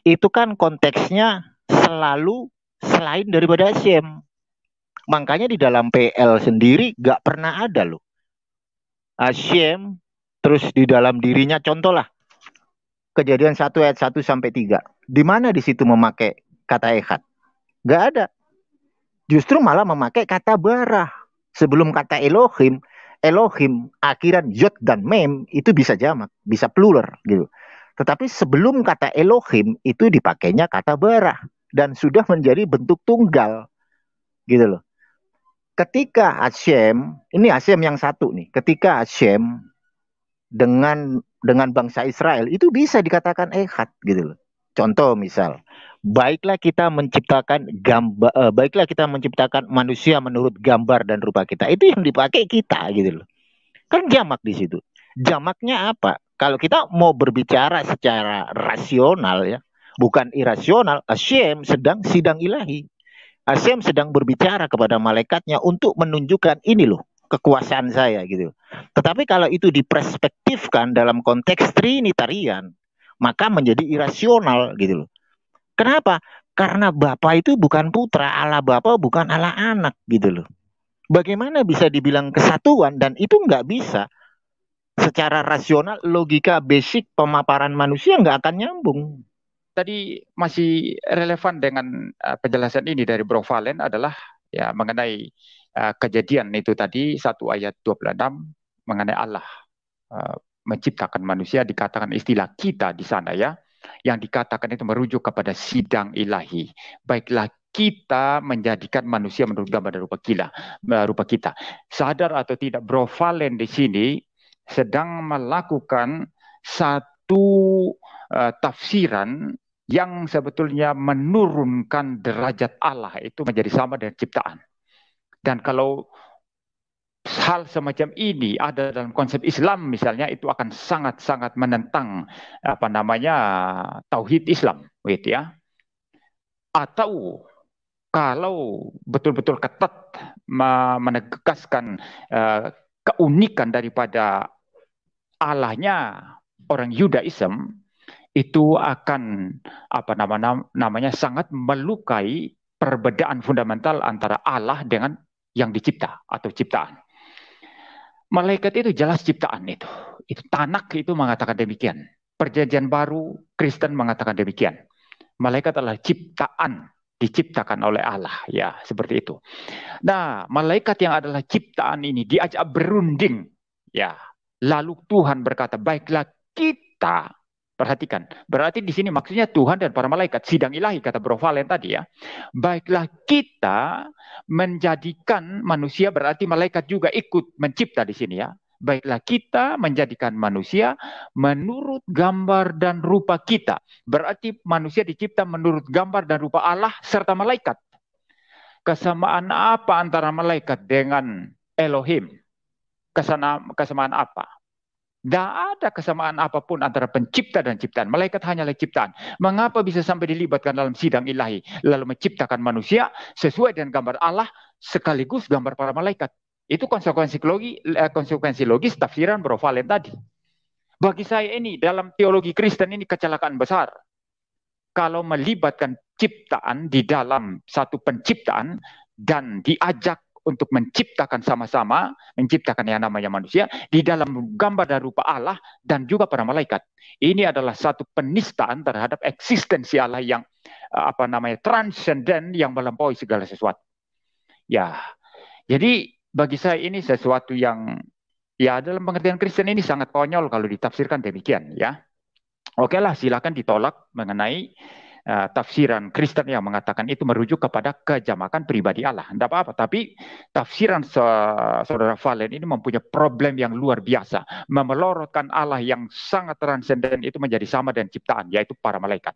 itu kan konteksnya selalu selain daripada Hashem. Makanya di dalam PL sendiri gak pernah ada loh Hashem terus di dalam dirinya, contoh lah Kejadian 1 ayat 1 sampai 3. Di mana di situ memakai kata echad? Gak ada. Justru malah memakai kata barah. Sebelum kata Elohim, Elohim akhiran yod dan mem itu bisa jamak, bisa plural gitu. Tetapi sebelum kata Elohim itu dipakainya kata barah dan sudah menjadi bentuk tunggal gitu loh. Ketika Hashem, ini Hashem yang satu nih, ketika Hashem dengan bangsa Israel itu bisa dikatakan ehad gitu loh. Contoh misal, baiklah kita menciptakan manusia menurut gambar dan rupa kita. Itu yang dipakai kita gitu loh. Kan jamak di situ. Jamaknya apa? Kalau kita mau berbicara secara rasional ya, bukan irasional, Hashem sedang sidang ilahi. Hashem sedang berbicara kepada malaikatnya untuk menunjukkan ini loh kekuasaan saya gitu. Tetapi kalau itu diperspektifkan dalam konteks trinitarian, maka menjadi irasional gitu loh. Kenapa? Karena Bapa itu bukan putra, Allah Bapa bukan Allah anak gitu loh. Bagaimana bisa dibilang kesatuan dan itu nggak bisa. Secara rasional, logika basic pemaparan manusia nggak akan nyambung. Tadi masih relevan dengan penjelasan ini dari Bro Valen adalah ya mengenai kejadian itu tadi 1 ayat 26 mengenai Allah menciptakan manusia, dikatakan istilah kita di sana ya, yang dikatakan itu merujuk kepada sidang ilahi. Baiklah kita menjadikan manusia menurut gambar dan rupa kita. Sadar atau tidak, Bro Valen di sini sedang melakukan satu tafsiran yang sebetulnya menurunkan derajat Allah itu menjadi sama dengan ciptaan. Dan kalau hal semacam ini ada dalam konsep Islam misalnya, itu akan sangat-sangat menentang tauhid Islam, gitu ya. Atau kalau betul-betul ketat menegaskan keunikan daripada Allahnya orang Yudaism, itu akan sangat melukai perbedaan fundamental antara Allah dengan yang dicipta atau ciptaan. Malaikat itu jelas ciptaan itu. Itu Tanak itu mengatakan demikian. Perjanjian Baru Kristen mengatakan demikian. Malaikat adalah ciptaan, diciptakan oleh Allah, ya seperti itu. Nah, malaikat yang adalah ciptaan ini diajak berunding, ya. Lalu Tuhan berkata, baiklah kita. Perhatikan, berarti di sini maksudnya Tuhan dan para malaikat, sidang ilahi kata Bro Valen tadi ya. Baiklah kita menjadikan manusia, berarti malaikat juga ikut mencipta di sini ya. Baiklah kita menjadikan manusia menurut gambar dan rupa kita. Berarti manusia dicipta menurut gambar dan rupa Allah serta malaikat. Kesamaan apa antara malaikat dengan Elohim? Kesamaan apa? Tidak ada kesamaan apapun antara pencipta dan ciptaan. Malaikat hanyalah ciptaan. Mengapa bisa sampai dilibatkan dalam sidang ilahi, lalu menciptakan manusia sesuai dengan gambar Allah sekaligus gambar para malaikat? Itu konsekuensi logis tafsiran Bro Valen tadi. Bagi saya ini dalam teologi Kristen ini kecelakaan besar. Kalau melibatkan ciptaan di dalam satu penciptaan dan diajak untuk menciptakan sama-sama, menciptakan yang namanya manusia di dalam gambar dan rupa Allah dan juga para malaikat. Ini adalah satu penistaan terhadap eksistensi Allah yang transenden, yang melampaui segala sesuatu. Ya, jadi bagi saya ini sesuatu yang ya dalam pengertian Kristen ini sangat konyol kalau ditafsirkan demikian ya. Oke lah, silakan ditolak mengenai tafsiran Kristen yang mengatakan itu merujuk kepada kejamakan pribadi Allah. Tidak apa-apa, tapi tafsiran saudara Valen ini mempunyai problem yang luar biasa. Memelorotkan Allah yang sangat transenden itu menjadi sama dengan ciptaan, yaitu para malaikat.